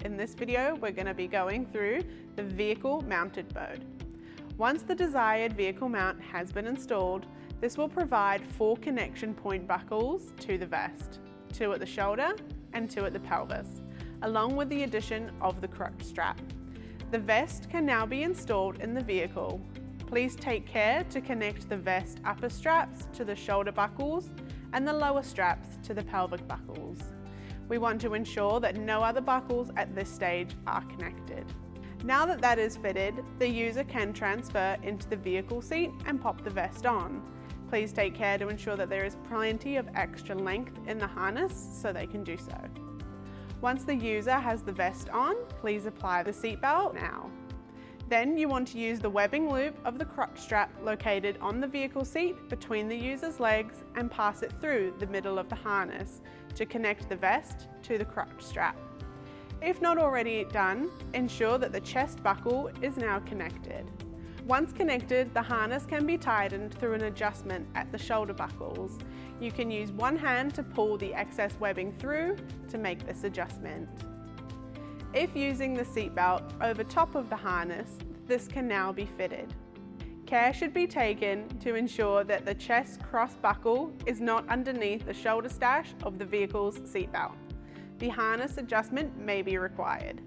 in this video we're going to be going through the vehicle mounted mode. Once the desired vehicle mount has been installed, this will provide 4 connection point buckles to the vest, 2 at the shoulder and 2 at the pelvis, along with the addition of the crotch strap. The vest can now be installed in the vehicle. Please take care to connect the vest upper straps to the shoulder buckles and the lower straps to the pelvic buckles. We want to ensure that no other buckles at this stage are connected. Now that that is fitted, the user can transfer into the vehicle seat and pop the vest on. Please take care to ensure that there is plenty of extra length in the harness so they can do so. Once the user has the vest on, please apply the seatbelt now. Then you want to use the webbing loop of the crotch strap located on the vehicle seat between the user's legs and pass it through the middle of the harness to connect the vest to the crotch strap. If not already done, ensure that the chest buckle is now connected. Once connected, the harness can be tightened through an adjustment at the shoulder buckles. You can use one hand to pull the excess webbing through to make this adjustment. If using the seatbelt over top of the harness, this can now be fitted. Care should be taken to ensure that the chest cross buckle is not underneath the shoulder stash of the vehicle's seatbelt. The harness adjustment may be required.